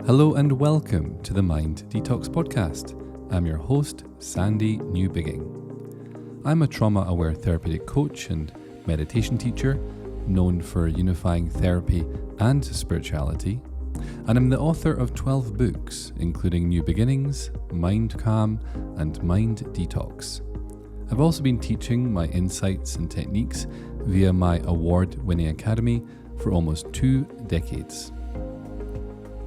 Hello and welcome to the Mind Detox podcast. I'm your host, Sandy Newbigging. I'm a trauma-aware therapeutic coach and meditation teacher known for unifying therapy and spirituality, and I'm the author of 12 books, including New Beginnings, Mind Calm, and Mind Detox. I've also been teaching my insights and techniques via my award-winning academy for almost 2 decades.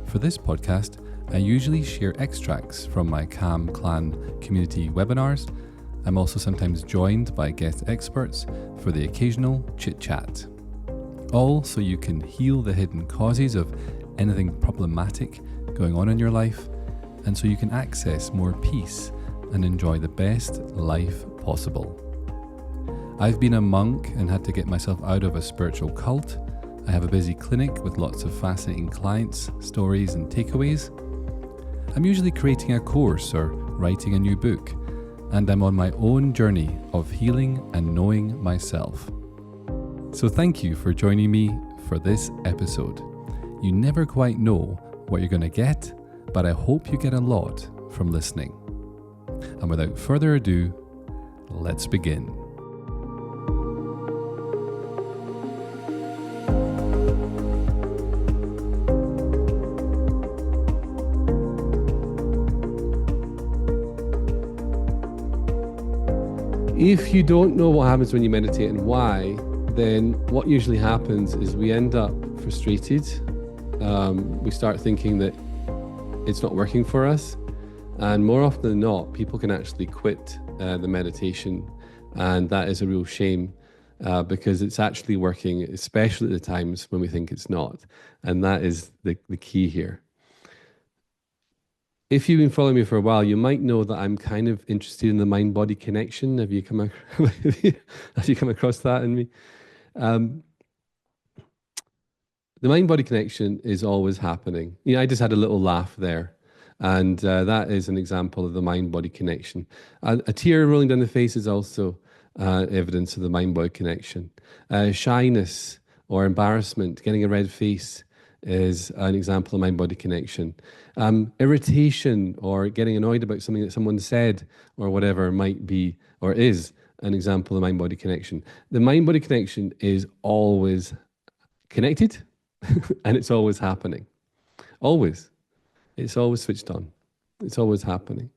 For this podcast, I usually share extracts from my Calm Clan community webinars. I'm also sometimes joined by guest experts for the occasional chit-chat. All so you can heal the hidden causes of anything problematic going on in your life, and so you can access more peace and enjoy the best life possible. I've been a monk and had to get myself out of a spiritual cult. I have a busy clinic with lots of fascinating clients, stories and takeaways. I'm usually creating a course or writing a new book, and I'm on my own journey of healing and knowing myself. So thank you for joining me for this episode. You never quite know what you're going to get, but I hope you get a lot from listening. And without further ado, let's begin. If you don't know what happens when you meditate and why, then what usually happens is we end up frustrated. We start thinking that it's not working for us. And more often than not, people can actually quit the meditation. And that is a real shame because it's actually working, especially at the times when we think it's not. And that is the key here. If you've been following me for a while, you might know that I'm kind of interested in the mind-body connection. Have you come across that in me? The mind-body connection is always happening. I just had a little laugh there. And that is an example of the mind-body connection. A tear rolling down the face is also evidence of the mind-body connection. Shyness or embarrassment, getting a red face, is an example of mind-body connection. Irritation or getting annoyed about something that someone said or whatever might be or is an example of mind-body connection. The mind-body connection is always connected and it's always happening. Always. It's always switched on. It's always happening.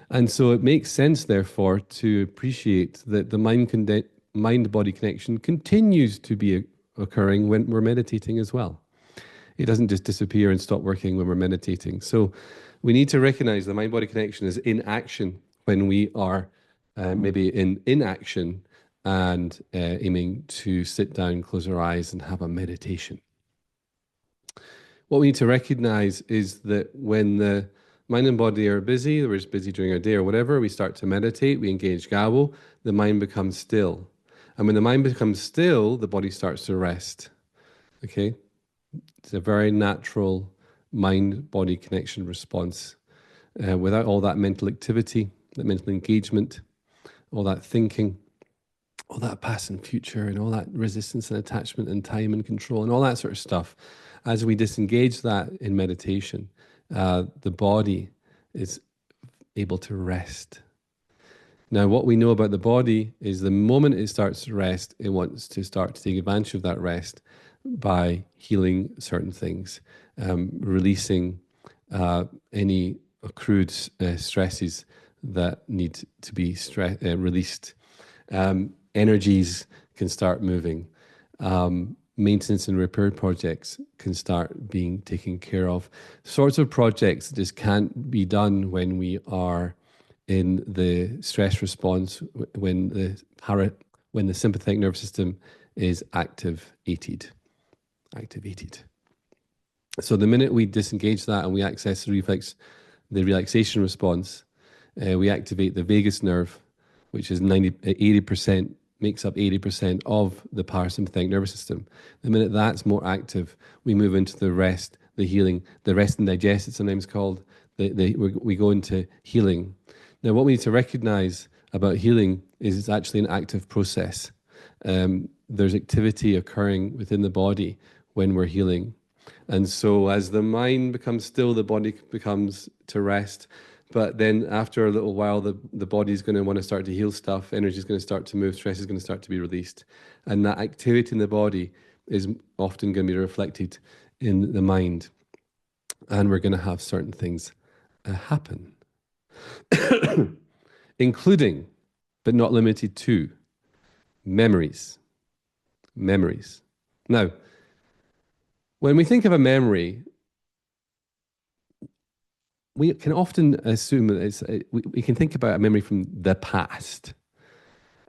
And so it makes sense, therefore, to appreciate that the mind-body connection continues to be occurring when we're meditating as well. It doesn't just disappear and stop working when we're meditating. So we need to recognize the mind-body connection is in action when we are maybe in inaction and aiming to sit down, close our eyes and have a meditation. What we need to recognize is that when the mind and body are busy, we're just busy during our day or whatever, we start to meditate, we engage Gawo, the mind becomes still. And when the mind becomes still, the body starts to rest. Okay? It's a very natural mind-body connection response. Without all that mental activity, that mental engagement, all that thinking, all that past and future, and all that resistance and attachment and time and control and all that sort of stuff. As we disengage that in meditation, the body is able to rest. Now, what we know about the body is the moment it starts to rest, it wants to start to take advantage of that rest by healing certain things, releasing any accrued stresses that need to be released. Energies can start moving. Maintenance and repair projects can start being taken care of. Sorts of projects that just can't be done when we are in the stress response, when the sympathetic nervous system is activated. So the minute we disengage that and we access the relaxation response, we activate the vagus nerve, which is 80%, makes up 80% of the parasympathetic nervous system. The minute that's more active, we move into the rest, the healing, the rest and digest, it's sometimes called. We go into healing. Now, what we need to recognize about healing is it's actually an active process. There's activity occurring within the body when we're healing. And so as the mind becomes still, the body becomes to rest. But then after a little while, the body's going to want to start to heal stuff. Energy is going to start to move. Stress is going to start to be released. And that activity in the body is often going to be reflected in the mind. And we're going to have certain things happen, including, but not limited to, memories. Memories. Now, when we think of a memory, we can often assume that we can think about a memory from the past.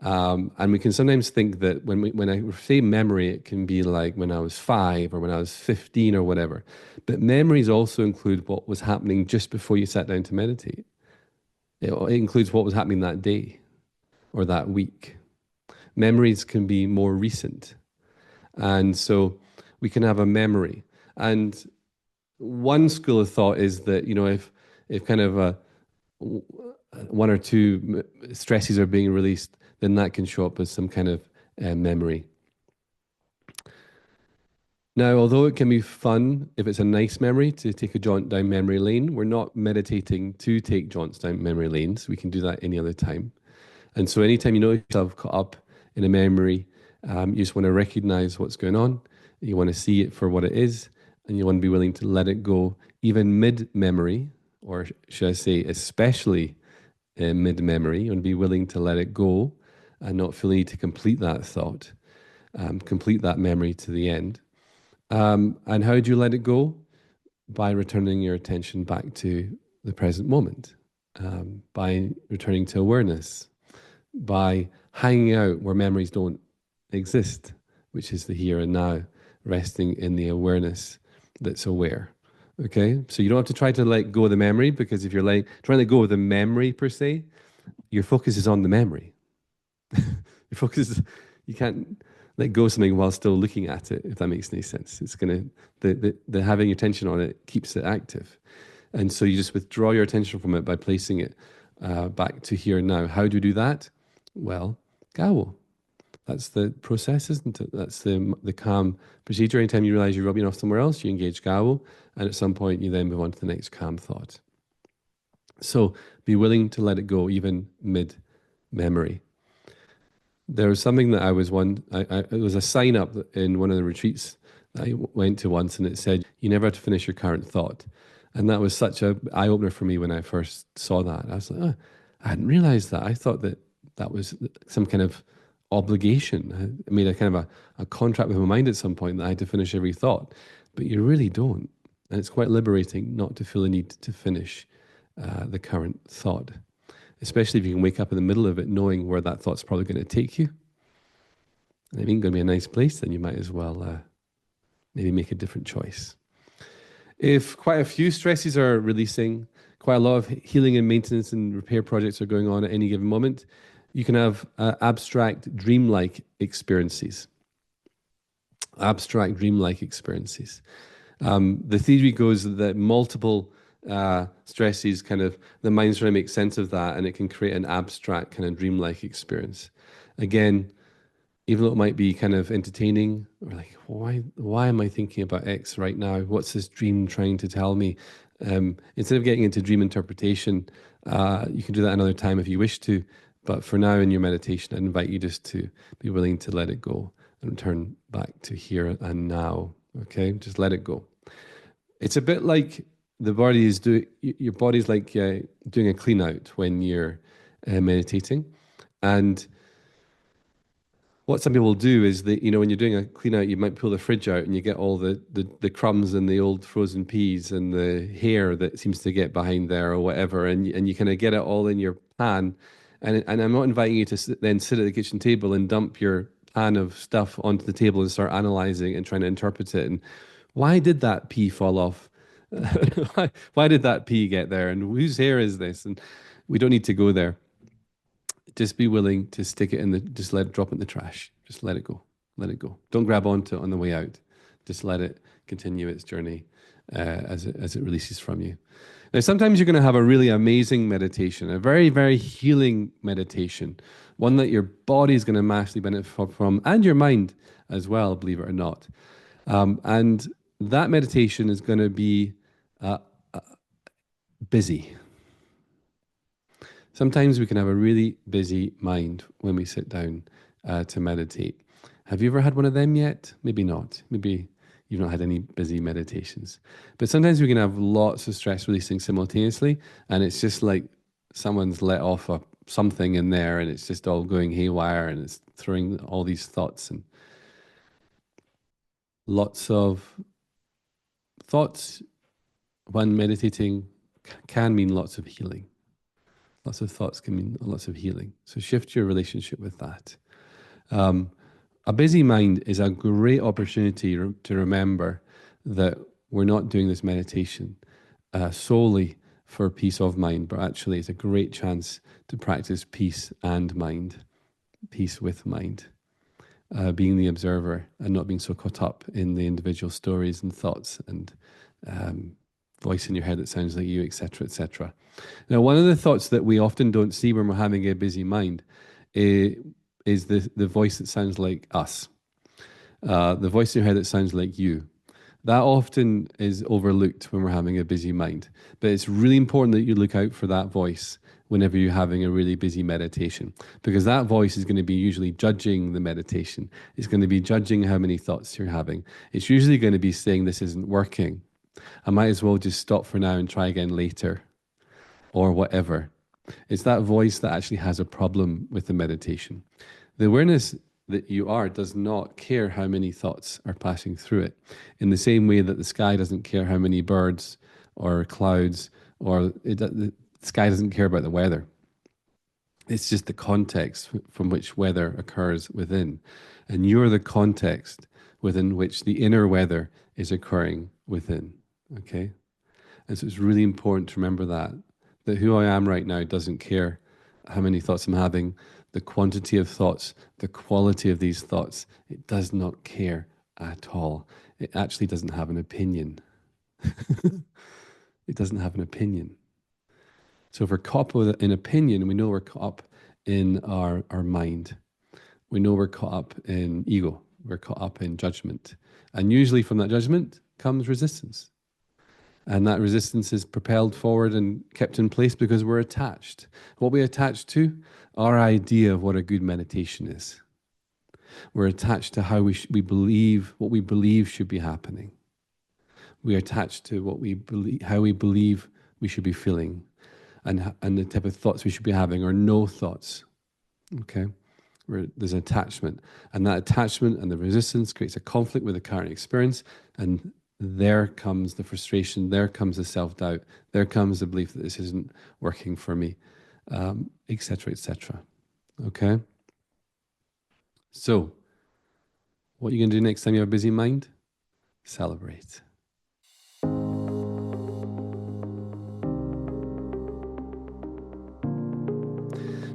And we can sometimes think that when I say memory, it can be like when I was 5 or when I was 15 or whatever. But memories also include what was happening just before you sat down to meditate. It includes what was happening that day or that week. Memories can be more recent. And so we can have a memory. And one school of thought is that, if kind of one or two stresses are being released, then that can show up as some kind of memory. Now, although it can be fun if it's a nice memory to take a jaunt down memory lane, we're not meditating to take jaunts down memory lanes. We can do that any other time. And so anytime you notice yourself caught up in a memory, you just want to recognize what's going on. You want to see it for what it is, and you want to be willing to let it go, even mid-memory, or should I say, especially mid-memory. You want to be willing to let it go and not feel the need to complete that thought, complete that memory to the end. And how do you let it go? By returning your attention back to the present moment, by returning to awareness, by hanging out where memories don't exist, which is the here and now, resting in the awareness that's aware. Okay, so you don't have to try to let go of the memory, because if you're trying to let go of the memory per se, your focus is on the memory. Your focus is, you can't let go of something while still looking at it, if that makes any sense. It's gonna, the having your attention on it keeps it active. And so you just withdraw your attention from it by placing it back to here and now. How do you do that? Well, Gawo. That's the process, isn't it? That's the calm procedure. Anytime you realize you're rubbing off somewhere else, you engage Gawo, and at some point you then move on to the next calm thought. So be willing to let it go, even mid-memory. There was something that I was it was a sign up in one of the retreats that I went to once, and it said, you never have to finish your current thought. And that was such an eye-opener for me when I first saw that. I was like, oh, I hadn't realized that. I thought that was some kind of obligation. I made a kind of a contract with my mind at some point that I had to finish every thought. But you really don't. And it's quite liberating not to feel the need to finish the current thought, especially if you can wake up in the middle of it knowing where that thought's probably going to take you. And if it ain't going to be a nice place, then you might as well maybe make a different choice. If quite a few stresses are releasing, quite a lot of healing and maintenance and repair projects are going on at any given moment, you can have abstract dreamlike experiences. Abstract dreamlike experiences. The theory goes that multiple stresses, kind of the mind's trying to make sense of that, and it can create an abstract kind of dreamlike experience. Again, even though it might be kind of entertaining, or like, why am I thinking about X right now? What's this dream trying to tell me? Instead of getting into dream interpretation, you can do that another time if you wish to. But for now in your meditation, I invite you just to be willing to let it go and return back to here and now. Okay, just let it go. It's a bit like the body is your body's like doing a clean out when you're meditating. And what some people do is that, when you're doing a clean out, you might pull the fridge out and you get all the crumbs and the old frozen peas and the hair that seems to get behind there or whatever. And you kind of get it all in your pan. And I'm not inviting you to then sit at the kitchen table and dump your pan of stuff onto the table and start analyzing and trying to interpret it. And why did that pea fall off? Why did that pea get there? And whose hair is this? And we don't need to go there. Just be willing to stick it just let it drop it in the trash. Just let it go. Let it go. Don't grab onto it on the way out. Just let it continue its journey as it releases from you. Now, sometimes you're going to have a really amazing meditation, a very, very healing meditation, one that your body is going to massively benefit from, and your mind as well, believe it or not. And that meditation is going to be uh, busy. Sometimes we can have a really busy mind when we sit down to meditate. Have you ever had one of them yet? Maybe not. Maybe you've not had any busy meditations. But sometimes we can have lots of stress releasing simultaneously, and it's just like someone's let off something in there, and it's just all going haywire, and it's throwing all these thoughts, and lots of thoughts when meditating can mean lots of healing. Lots of thoughts can mean lots of healing. So shift your relationship with that. A busy mind is a great opportunity to remember that we're not doing this meditation solely for peace of mind, but actually it's a great chance to practice peace and mind, peace with mind, being the observer and not being so caught up in the individual stories and thoughts and voice in your head that sounds like you, etc., etc. Now, one of the thoughts that we often don't see when we're having a busy mind is the voice that sounds like us, the voice in your head that sounds like you. That often is overlooked when we're having a busy mind. But it's really important that you look out for that voice whenever you're having a really busy meditation, because that voice is going to be usually judging the meditation. It's going to be judging how many thoughts you're having. It's usually going to be saying, this isn't working. I might as well just stop for now and try again later, or whatever. It's that voice that actually has a problem with the meditation. The awareness that you are does not care how many thoughts are passing through it, in the same way that the sky doesn't care how many birds or clouds, or the sky doesn't care about the weather. It's just the context from which weather occurs within. And you're the context within which the inner weather is occurring within. Okay? And so it's really important to remember that who I am right now doesn't care how many thoughts I'm having, the quantity of thoughts, the quality of these thoughts. It does not care at all. It actually doesn't have an opinion. It doesn't have an opinion. So if we're caught up with an opinion, we know we're caught up in our mind. We know we're caught up in ego. We're caught up in judgment. And usually from that judgment comes resistance. And that resistance is propelled forward and kept in place because we're attached. What we attach to? Our idea of what a good meditation is. We're attached to how we believe, what we believe should be happening. We're attached to what we believe, how we believe we should be feeling, and the type of thoughts we should be having, or no thoughts. Okay? Where there's an attachment. And that attachment and the resistance creates a conflict with the current experience, and there comes the frustration, there comes the self-doubt, there comes the belief that this isn't working for me, etc., etc. Okay? So, what are you going to do next time you have a busy mind? Celebrate.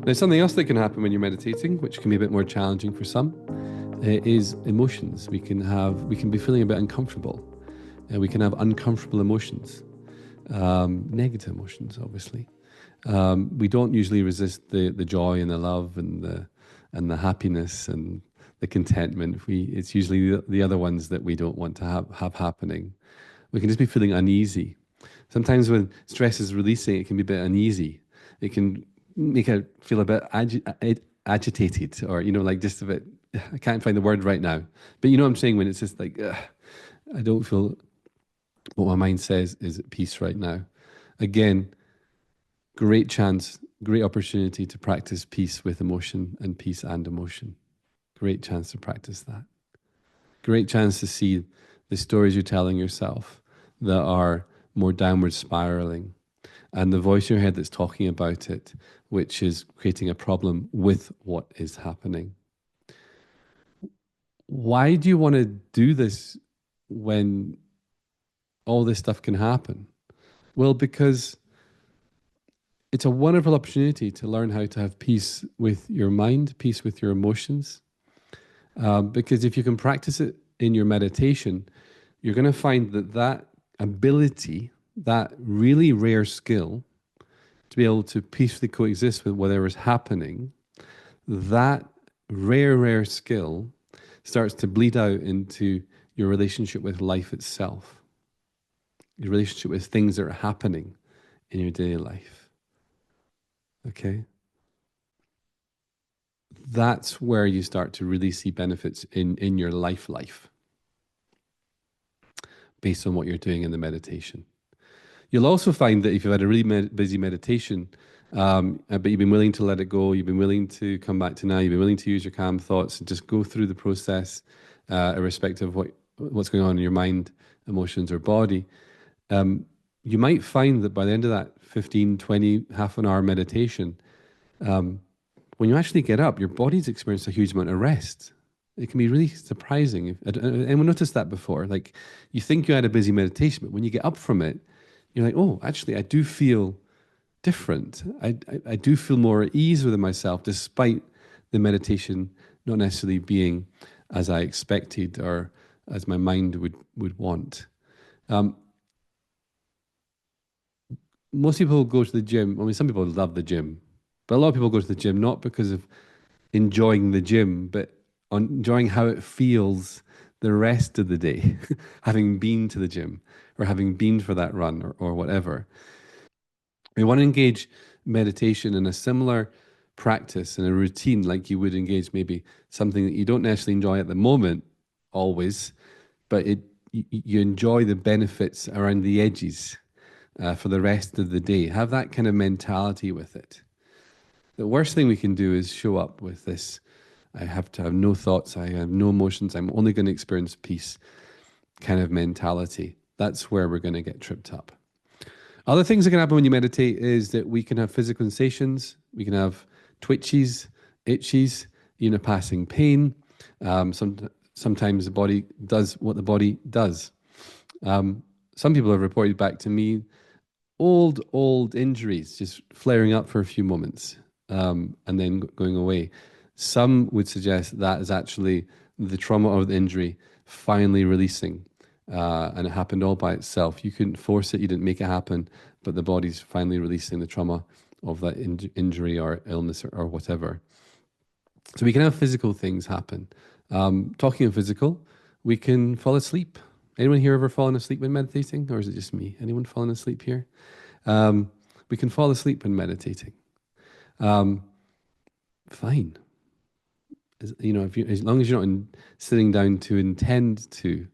Now, something else that can happen when you're meditating, which can be a bit more challenging for some, is emotions. We can be feeling a bit uncomfortable. We can have uncomfortable emotions, negative emotions, obviously. We don't usually resist the joy and the love and the happiness and the contentment. It's usually the other ones that we don't want to have happening. We can just be feeling uneasy. Sometimes when stress is releasing, it can be a bit uneasy. It can make it feel a bit agitated, or like just a bit. I can't find the word right now, but you know what I'm saying, when it's just like I don't feel what my mind says is at peace right now. Again, great chance, great opportunity to practice peace with emotion and peace and emotion. Great chance to practice that. Great chance to see the stories you're telling yourself that are more downward spiraling, and the voice in your head that's talking about it, which is creating a problem with what is happening. Why do you want to do this when all this stuff can happen? Well, because it's a wonderful opportunity to learn how to have peace with your mind, peace with your emotions. Because if you can practice it in your meditation, you're going to find that ability, that really rare skill to be able to peacefully coexist with whatever is happening, that rare skill starts to bleed out into your relationship with life itself, your relationship with things that are happening in your daily life. Okay? That's where you start to really see benefits in your life based on what you're doing in the meditation. You'll also find that if you've had a really busy meditation, but you've been willing to let it go, you've been willing to come back to now, you've been willing to use your calm thoughts and just go through the process, irrespective of what's going on in your mind, emotions, or body, you might find that by the end of that 15, 20, half an hour meditation, when you actually get up, your body's experienced a huge amount of rest. It can be really surprising. Anyone noticed that before? Like, you think you had a busy meditation, but when you get up from it, you're like, oh, actually, I do feel different. I do feel more at ease within myself, despite the meditation not necessarily being as I expected or as my mind would want. Most people go to the gym. I mean, some people love the gym, but a lot of people go to the gym not because of enjoying the gym, but on enjoying how it feels the rest of the day, having been to the gym or having been for that run or whatever. We want to engage meditation in a similar practice and a routine like you would engage maybe something that you don't necessarily enjoy at the moment always, but you enjoy the benefits around the edges for the rest of the day. Have that kind of mentality with it. The worst thing we can do is show up with this: I have to have no thoughts, I have no emotions, I'm only going to experience peace kind of mentality. That's where we're going to get tripped up. Other things that can happen when you meditate is that we can have physical sensations, we can have twitches, itches, passing pain. Sometimes the body does what the body does. Some people have reported back to me old injuries just flaring up for a few moments and then going away. Some would suggest that is actually the trauma of the injury finally releasing, and it happened all by itself. You couldn't force it, you didn't make it happen, but the body's finally releasing the trauma of that injury or illness or whatever. So we can have physical things happen. Talking of physical, we can fall asleep. Anyone here ever fallen asleep when meditating, or is it just me? Anyone fallen asleep here? We can fall asleep when meditating. Fine. As long as you're not sitting down to intend to,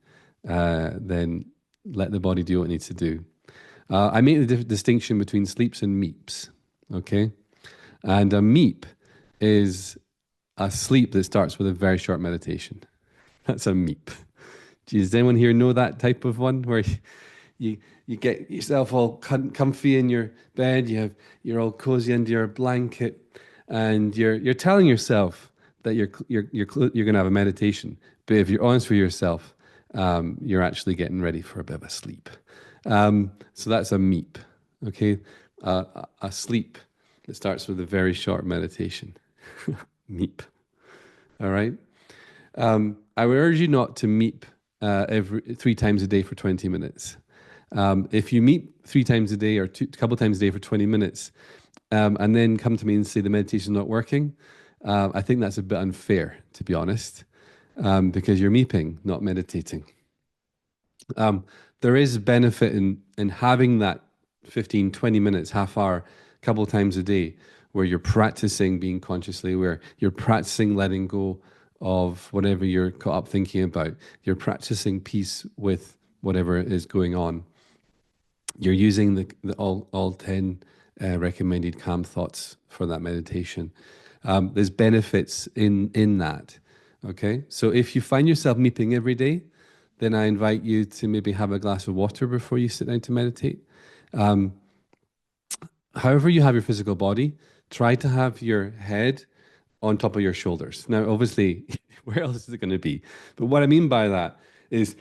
then let the body do what it needs to do. I make the distinction between sleeps and meeps. Okay, and a meep is a sleep that starts with a very short meditation. That's a meep. Does anyone here know that type of one where you get yourself all comfy in your bed, you're all cozy under your blanket, and you're telling yourself that you're going to have a meditation, but if you're honest with yourself, you're actually getting ready for a bit of a sleep. So that's a meep. Okay, a sleep that starts with a very short meditation. Meep. All right. I would urge you not to meep every 3 times a day for 20 minutes. If you meep 3 times a day or a couple times a day for 20 minutes, and then come to me and say the meditation's not working, I think that's a bit unfair, to be honest, because you're meeping, not meditating. There is benefit in having that 15, 20 minutes, half hour, couple times a day, where you're practicing being consciously aware, you're practicing letting go of whatever you're caught up thinking about, you're practicing peace with whatever is going on. You're using the all 10 recommended calm thoughts for that meditation. There's benefits in that. Okay, so if you find yourself meeping every day, then I invite you to maybe have a glass of water before you sit down to meditate. However you have your physical body, try to have your head on top of your shoulders. Now, obviously, where else is it going to be? But what I mean by that is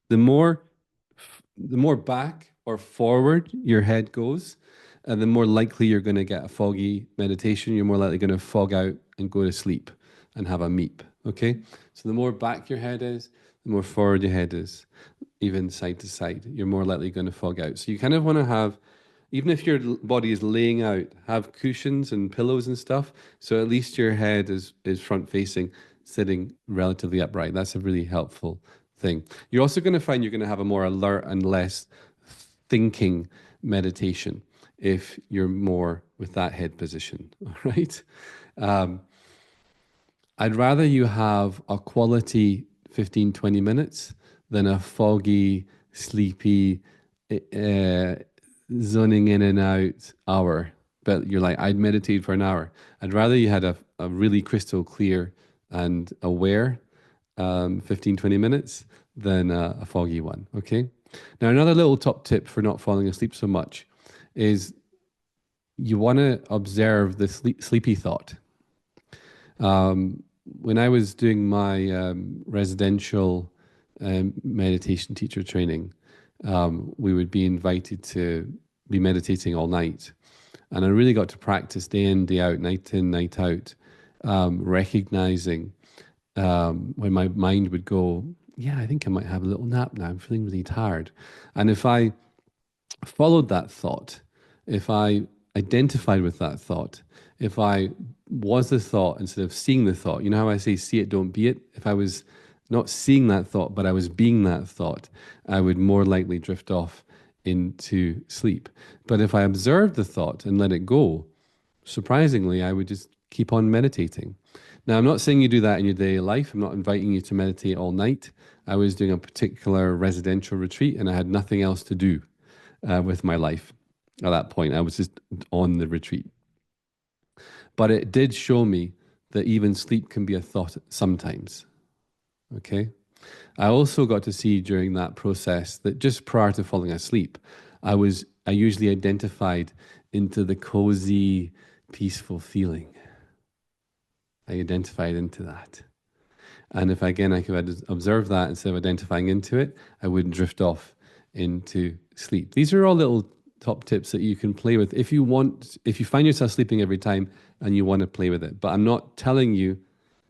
the more back or forward your head goes, the more likely you're going to get a foggy meditation. You're more likely going to fog out and go to sleep and have a meep. Okay? So the more back your head is, the more forward your head is, even side to side, you're more likely going to fog out. So you kind of want to have, even if your body is laying out, have cushions and pillows and stuff, so at least your head is front facing, sitting relatively upright. That's a really helpful thing. You're also going to find you're going to have a more alert and less thinking meditation if you're more with that head position, all right? Um, I'd rather you have a quality 15, 20 minutes than a foggy, sleepy, uh, zoning in and out hour. But you're like, I'd meditate for an hour. I'd rather you had a really crystal clear and aware 15, 20 minutes than a foggy one. Okay. Now, another little top tip for not falling asleep so much is you want to observe the sleepy thought. When I was doing my residential meditation teacher training, we would be invited to be meditating all night. And I really got to practice day in, day out, night in, night out, recognizing when my mind would go, yeah, I think I might have a little nap now. I'm feeling really tired. And if I followed that thought, if I identified with that thought, if I was the thought instead of seeing the thought, you know how I say, see it, don't be it? If I was not seeing that thought, but I was being that thought, I would more likely drift off into sleep. But if I observed the thought and let it go, surprisingly, I would just keep on meditating. Now, I'm not saying you do that in your daily life. I'm not inviting you to meditate all night. I was doing a particular residential retreat and I had nothing else to do with my life at that point. I was just on the retreat. But it did show me that even sleep can be a thought sometimes. Okay. I also got to see during that process that just prior to falling asleep, I usually identified into the cozy, peaceful feeling. I identified into that. And if again I could observe that instead of identifying into it, I wouldn't drift off into sleep. These are all little top tips that you can play with if you find yourself sleeping every time and you want to play with it. But I'm not telling you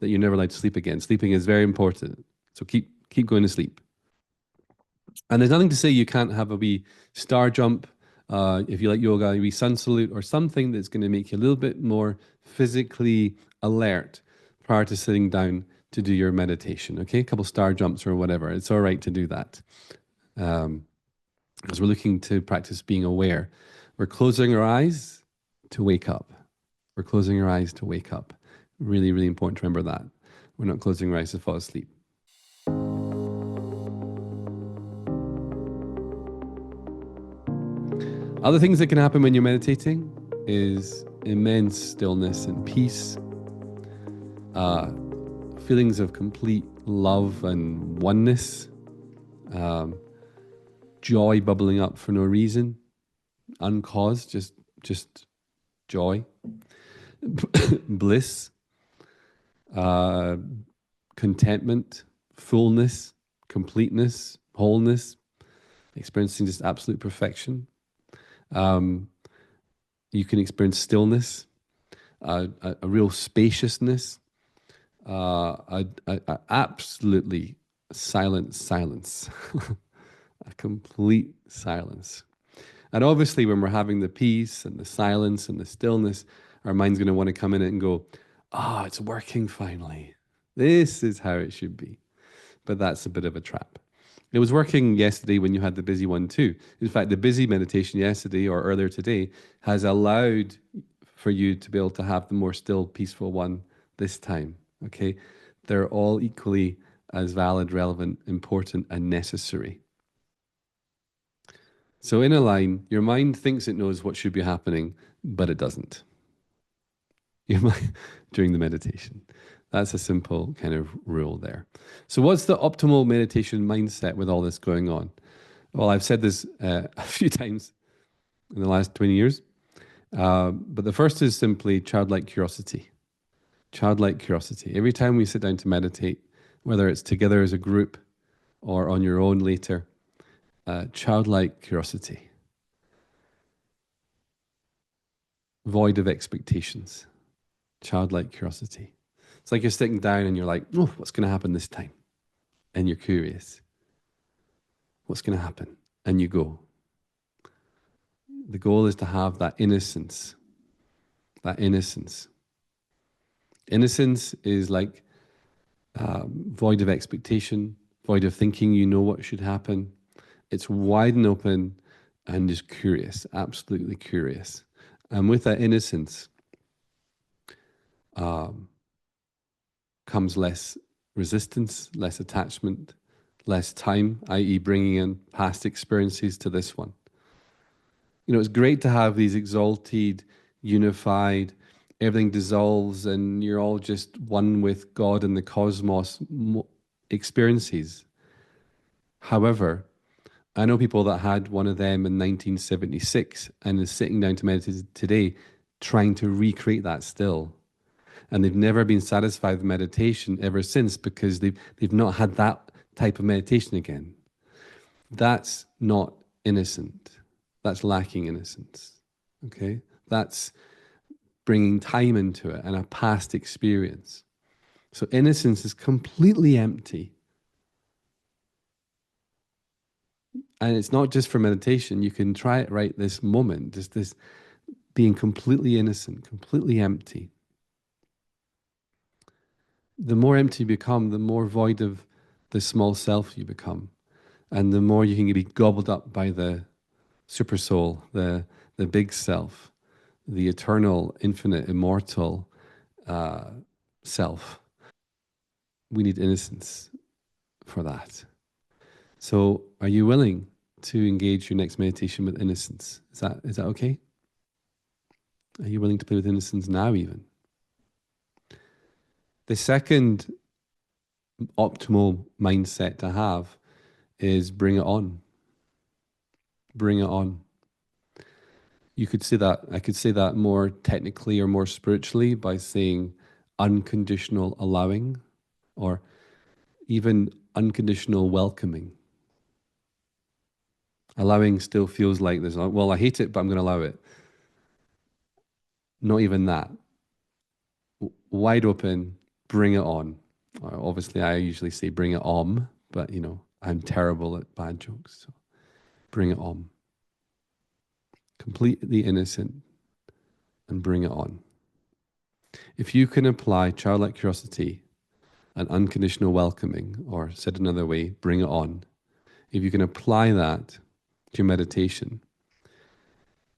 that you're never allowed to sleep again. Sleeping is very important. So keep going to sleep. And there's nothing to say you can't have a wee star jump, if you like yoga, a wee sun salute or something that's going to make you a little bit more physically alert prior to sitting down to do your meditation. Okay, a couple star jumps or whatever. It's all right to do that. Because we're looking to practice being aware. We're closing our eyes to wake up. We're closing our eyes to wake up. Really, really important to remember that. We're not closing our eyes to fall asleep. Other things that can happen when you're meditating is immense stillness and peace, feelings of complete love and oneness, joy bubbling up for no reason, uncaused, just joy, bliss, contentment, fullness, completeness, wholeness, experiencing just absolute perfection. You can experience stillness, a real spaciousness, absolutely silence, a complete silence. And obviously when we're having the peace and the silence and the stillness, our mind's going to want to come in it and go, it's working finally. This is how it should be. But that's a bit of a trap. It was working yesterday when you had the busy one too. In fact, the busy meditation yesterday or earlier today has allowed for you to be able to have the more still, peaceful one this time. Okay? They're all equally as valid, relevant, important, and necessary. So in a line, your mind thinks it knows what should be happening, but it doesn't. Your mind during the meditation. That's a simple kind of rule there. So what's the optimal meditation mindset with all this going on? Well, I've said this a few times in the last 20 years, but the first is simply childlike curiosity. Childlike curiosity. Every time we sit down to meditate, whether it's together as a group or on your own later, childlike curiosity. Void of expectations. Childlike curiosity. It's like you're sitting down and you're like, what's going to happen this time? And you're curious. What's going to happen? And you go. The goal is to have that innocence. That innocence. Innocence is like void of expectation, void of thinking you know what should happen. It's wide and open and just curious, absolutely curious. And with that innocence um, comes less resistance, less attachment, less time, i.e., bringing in past experiences to this one. You know, it's great to have these exalted, unified, everything dissolves and you're all just one with God and the cosmos experiences. However, I know people that had one of them in 1976 and is sitting down to meditate today trying to recreate that still. And they've never been satisfied with meditation ever since because they've not had that type of meditation again. That's not innocent. That's lacking innocence. Okay? That's bringing time into it and a past experience. So innocence is completely empty. And it's not just for meditation. You can try it right this moment, just this being completely innocent, completely empty. The more empty you become, the more void of the small self you become. And the more you can be gobbled up by the super soul, the big self, the eternal, infinite, immortal self. We need innocence for that. So are you willing to engage your next meditation with innocence? Is that okay? Are you willing to play with innocence now even? The second optimal mindset to have is bring it on. Bring it on. You could say that, I could say that more technically or more spiritually by saying unconditional allowing or even unconditional welcoming. Allowing still feels like there's, well, I hate it, but I'm going to allow it. Not even that. Wide open, bring it on. Obviously, I usually say bring it on, but you know, I'm terrible at bad jokes. So bring it on. Completely innocent and bring it on. If you can apply childlike curiosity and unconditional welcoming, or said another way, bring it on. If you can apply that to your meditation,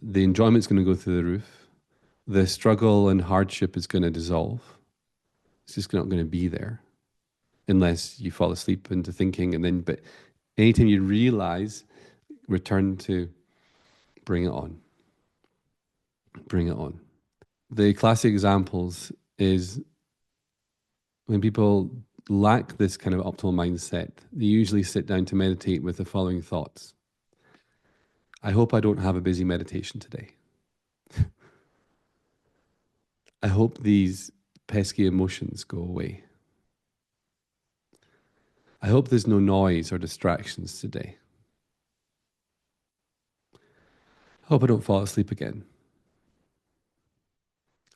the enjoyment's going to go through the roof. The struggle and hardship is going to dissolve. It's just not going to be there unless you fall asleep into thinking. And then, but anytime you realize, return to bring it on. Bring it on. The classic examples is when people lack this kind of optimal mindset, they usually sit down to meditate with the following thoughts. I hope I don't have a busy meditation today. I hope these pesky emotions go away. I hope there's no noise or distractions today. I hope I don't fall asleep again.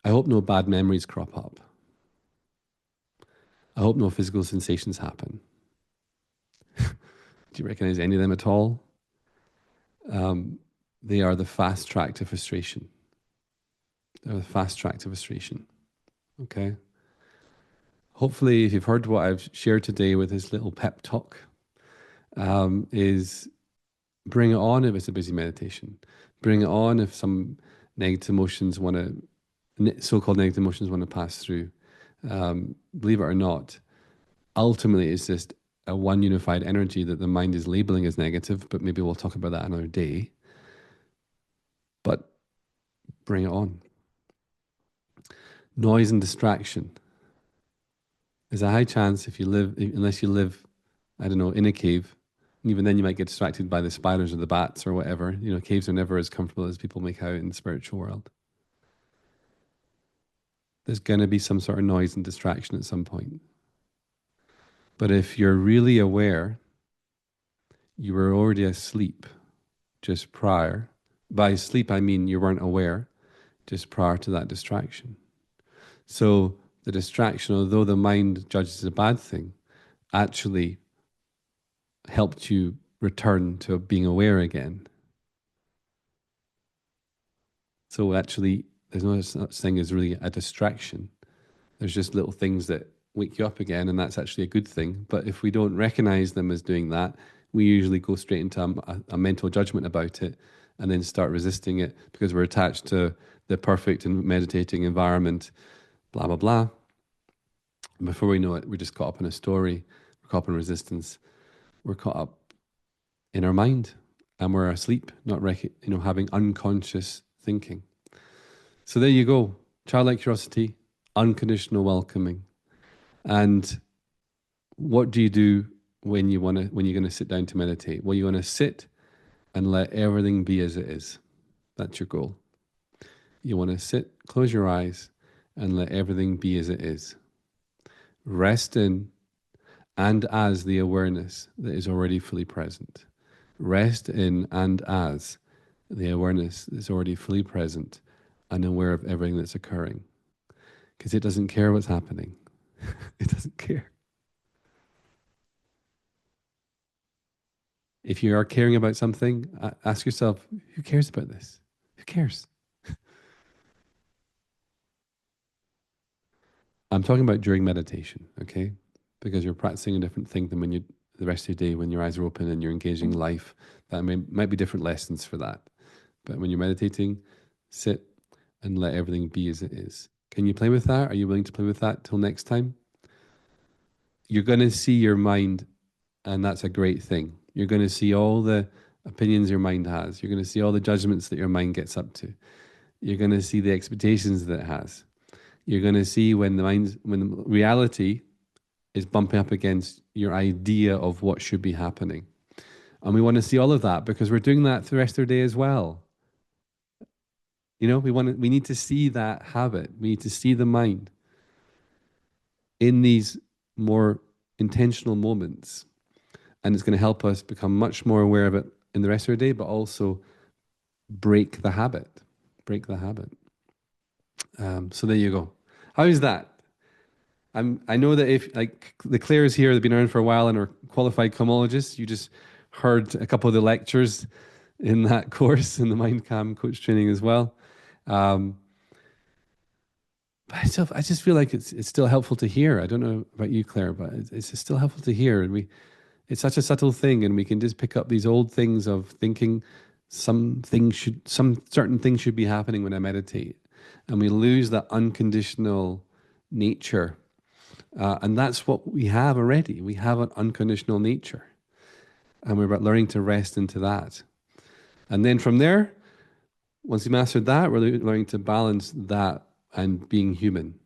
I hope no bad memories crop up. I hope no physical sensations happen. Do you recognize any of them at all? They are the fast track to frustration. They're the fast track to frustration. Okay? Hopefully, if you've heard what I've shared today with this little pep talk, is bring it on if it's a busy meditation. Bring it on if some negative emotions want to, so-called negative emotions want to pass through. Believe it or not, ultimately it's just a one unified energy that the mind is labeling as negative, but maybe we'll talk about that another day. But bring it on. Noise and distraction. There's a high chance if you live, unless you live, I don't know, in a cave, even then you might get distracted by the spiders or the bats or whatever. You know, caves are never as comfortable as people make out in the spiritual world. There's going to be some sort of noise and distraction at some point. But if you're really aware, you were already asleep just prior. By sleep, I mean you weren't aware just prior to that distraction. So the distraction, although the mind judges a bad thing, actually helped you return to being aware again. So actually, there's no such thing as really a distraction. There's just little things that wake you up again, and that's actually a good thing. But if we don't recognize them as doing that, we usually go straight into a mental judgment about it and then start resisting it because we're attached to the perfect and meditating environment, blah, blah, blah. And before we know it, we're just caught up in a story, we're caught up in resistance, we're caught up in our mind, and we're asleep, not having unconscious thinking. So there you go. Childlike curiosity, unconditional welcoming. And what do you do when you're going to sit down to meditate? Well, you want to sit and let everything be as it is. That's your goal. You want to sit, close your eyes, and let everything be as it is. Rest in and as the awareness that is already fully present. Rest in and as the awareness that's already fully present and aware of everything that's occurring. Because it doesn't care what's happening. It doesn't care. If you are caring about something, ask yourself, who cares about this? Who cares? I'm talking about during meditation, okay? Because you're practicing a different thing than the rest of your day, when your eyes are open and you're engaging life. That might be different lessons for that. But when you're meditating, sit and let everything be as it is. Can you play with that? Are you willing to play with that till next time? You're going to see your mind, and that's a great thing. You're going to see all the opinions your mind has. You're going to see all the judgments that your mind gets up to. You're going to see the expectations that it has. You're going to see when the reality is bumping up against your idea of what should be happening. And we want to see all of that because we're doing that for the rest of our day as well. We need to see that habit. We need to see the mind in these more intentional moments. And it's going to help us become much more aware of it in the rest of our day, but also break the habit. Break the habit. So there you go. How is that? I know that if the Claires here, they've been around for a while and are qualified commologists. You just heard a couple of the lectures in that course in the MindCam coach training as well. But I just feel like it's still helpful to hear. I don't know about you, Claire, but it's still helpful to hear. And it's such a subtle thing, and we can just pick up these old things of thinking some certain things should be happening when I meditate, and we lose that unconditional nature. And that's what we have already. We have an unconditional nature. And we're about learning to rest into that. And then from there, once we mastered that, we're learning to balance that and being human.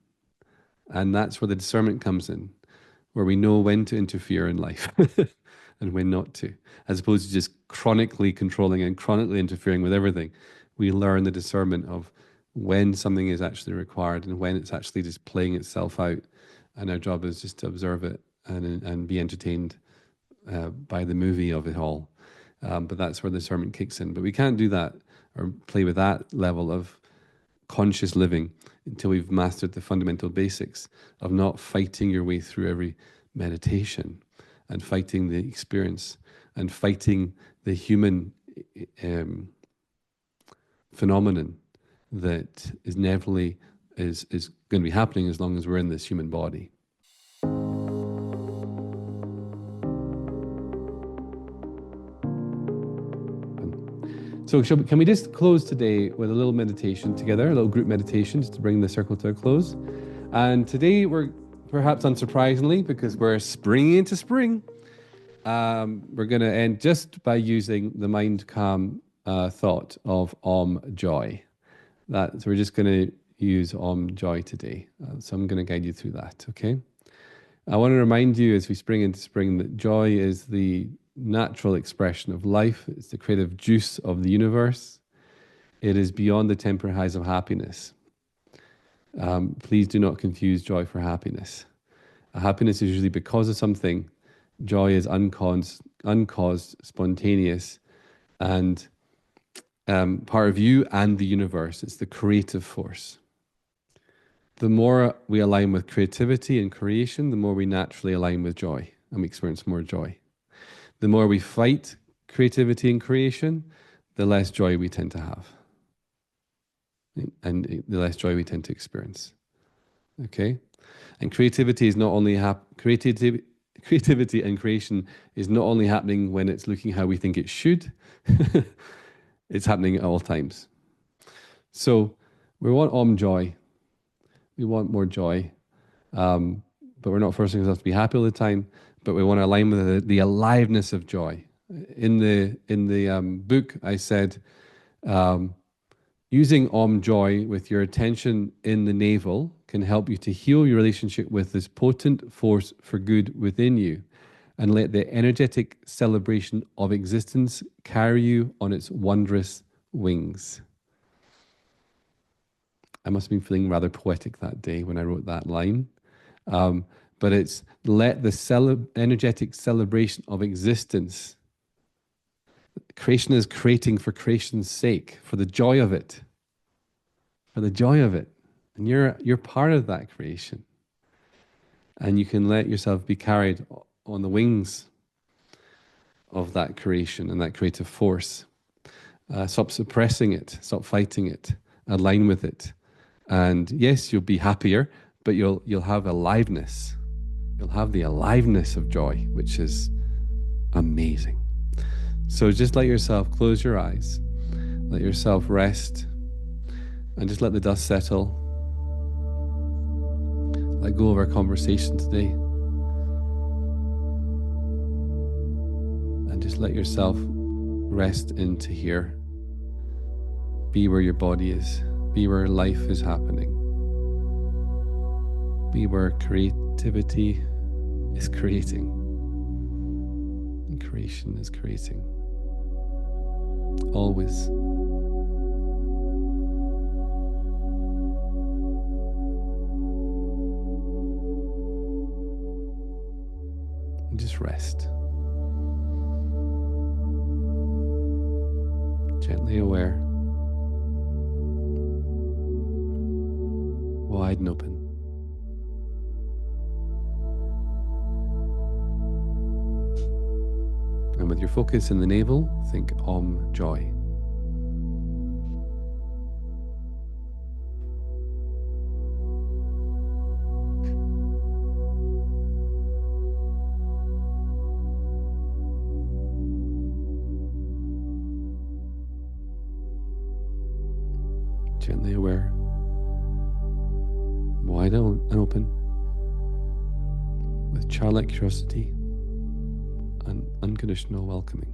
And that's where the discernment comes in, where we know when to interfere in life and when not to, as opposed to just chronically controlling and chronically interfering with everything. We learn the discernment of when something is actually required and when it's actually just playing itself out. And our job is just to observe it and be entertained by the movie of it all. But that's where the discernment kicks in. But we can't do that or play with that level of conscious living until we've mastered the fundamental basics of not fighting your way through every meditation and fighting the experience and fighting the human phenomenon that is inevitably is going to be happening as long as we're in this human body. So can we just close today with a little meditation together, a little group meditation just to bring the circle to a close. And today we're, perhaps unsurprisingly, because we're springing into spring, we're going to end just by using the MindCam thought of Om Joy. So we're just going to use Om Joy today. So I'm going to guide you through that, okay? I want to remind you as we spring into spring that joy is the natural expression of life. It's the creative juice of the universe. It is beyond the temporary highs of happiness. Please do not confuse joy for happiness. Happiness is usually because of something. Joy is uncaused, spontaneous, and part of you and the universe. It's the creative force. The more we align with creativity and creation, the more we naturally align with joy and we experience more joy. The more we fight creativity and creation, the less joy we tend to have. And the less joy we tend to experience. Okay? And creativity and creation is not only happening when it's looking how we think it should, it's happening at all times. So we want joy. We want more joy. But we're not forcing ourselves to be happy all the time, but we want to align with the aliveness of joy. In the book, I said, using joy with your attention in the navel can help you to heal your relationship with this potent force for good within you, and let the energetic celebration of existence carry you on its wondrous wings. I must have been feeling rather poetic that day when I wrote that line. But it's let the energetic celebration of existence. Creation is creating for creation's sake, for the joy of it. For the joy of it. And you're part of that creation. And you can let yourself be carried on the wings of that creation and that creative force. Stop suppressing it. Stop fighting it. Align with it. And yes, you'll be happier, but you'll have aliveness. You'll have the aliveness of joy, which is amazing. So just let yourself close your eyes, let yourself rest, and just let the dust settle. Let go of our conversation today. And just let yourself rest into here. Be where your body is. Be where life is happening. Be where creativity is creating. And creation is creating. Always. And just rest. Gently aware. Wide and open. And with your focus in the navel, think Om joy. Gently aware, wide and open, with childlike curiosity and unconditional welcoming.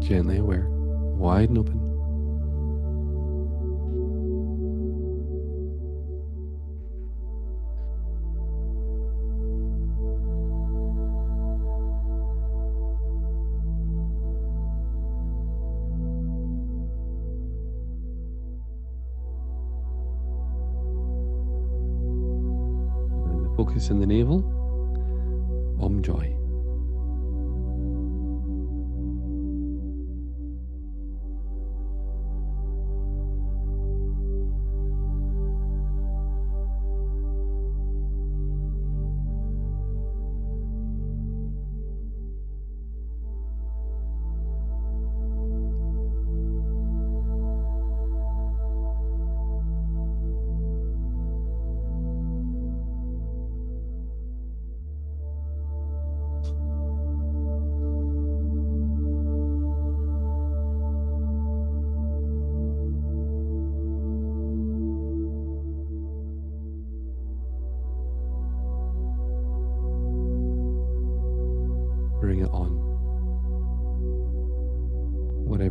Gently aware, wide and open. And the focus in the navel, Om joy.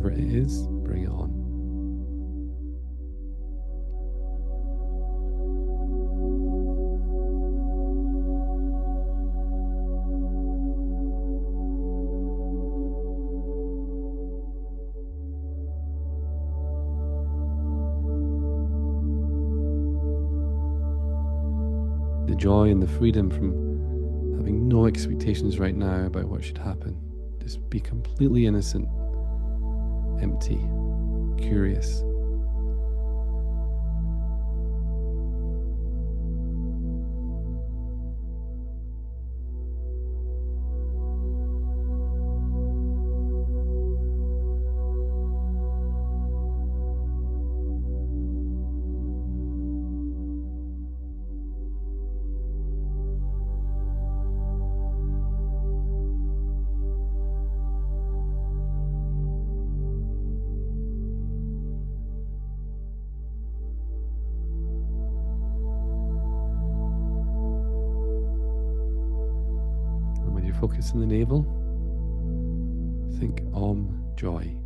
whatever it is, bring it on. The joy and the freedom from having no expectations right now about what should happen. Just be completely innocent, empty, curious. Focus on the navel. Think Om, joy.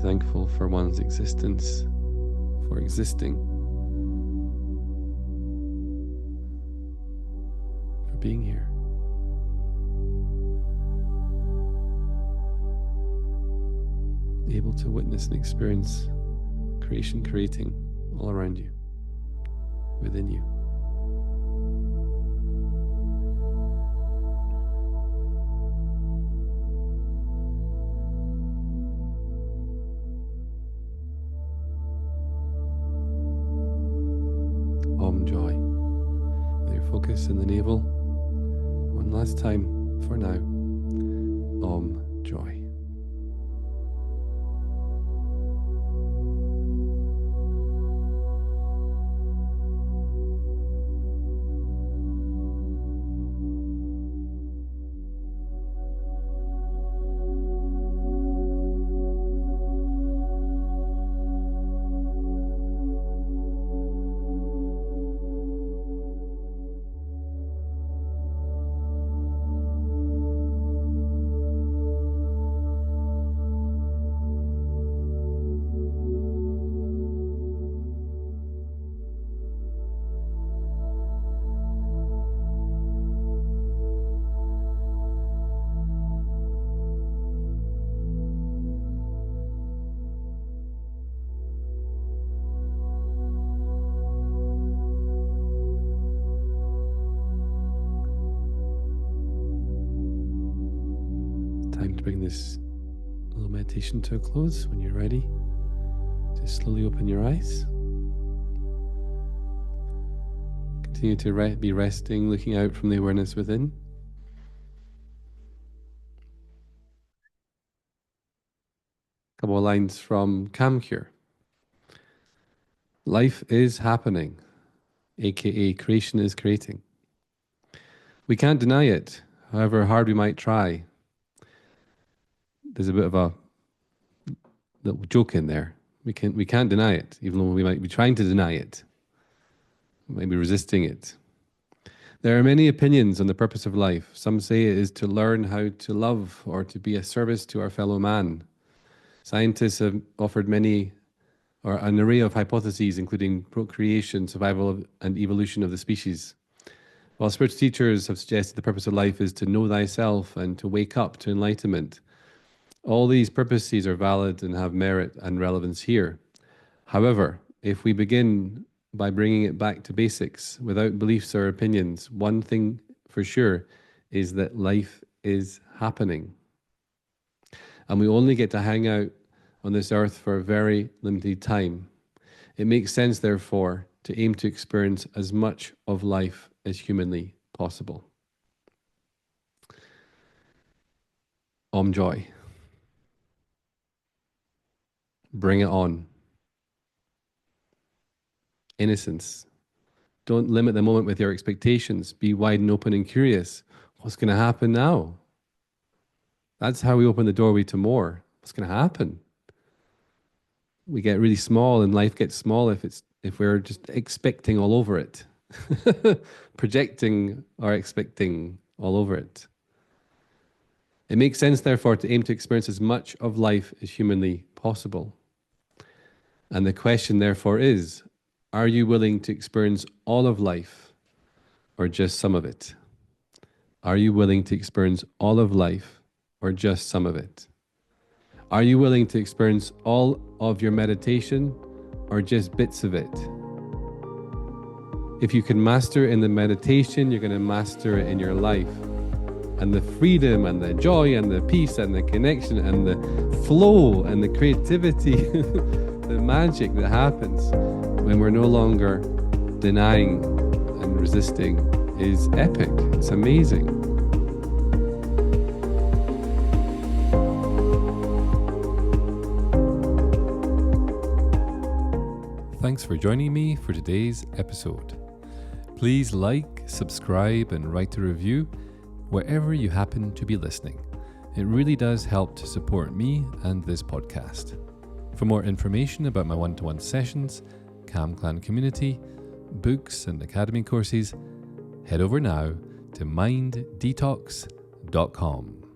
Thankful for one's existence, for existing, for being here. Able to witness and experience creation creating all around you, within you. Om joy. With your focus in the navel. One last time for now. Om joy. Time to bring this little meditation to a close. When you're ready, just slowly open your eyes. Continue to be resting, looking out from the awareness within. A couple of lines from Kamkir. Life is happening, aka creation is creating. We can't deny it, however hard we might try. There's a bit of a little joke in there. We can't deny it, even though we might be trying to deny it. We might be resisting it. There are many opinions on the purpose of life. Some say it is to learn how to love or to be a service to our fellow man. Scientists have offered an array of hypotheses, including procreation, survival, and evolution of the species. While spiritual teachers have suggested the purpose of life is to know thyself and to wake up to enlightenment, all these purposes are valid and have merit and relevance here. However, if we begin by bringing it back to basics without beliefs or opinions, one thing for sure is that life is happening. And we only get to hang out on this earth for a very limited time. It makes sense, therefore, to aim to experience as much of life as humanly possible. Om Joy. Bring it on. Innocence. Don't limit the moment with your expectations. Be wide and open and curious. What's going to happen now? That's how we open the doorway to more. What's going to happen? We get really small, and life gets small if we're just expecting all over it. Projecting or expecting all over it. It makes sense, therefore, to aim to experience as much of life as humanly possible. And the question, therefore, is, are you willing to experience all of life or just some of it? Are you willing to experience all of life or just some of it? Are you willing to experience all of your meditation or just bits of it? If you can master it in the meditation, you're going to master it in your life. And the freedom and the joy and the peace and the connection and the flow and the creativity, the magic that happens when we're no longer denying and resisting is epic. It's amazing. Thanks for joining me for today's episode. Please like, subscribe, and write a review wherever you happen to be listening. It really does help to support me and this podcast. For more information about my one-to-one sessions, Calm Clan community, books and academy courses, head over now to minddetox.com.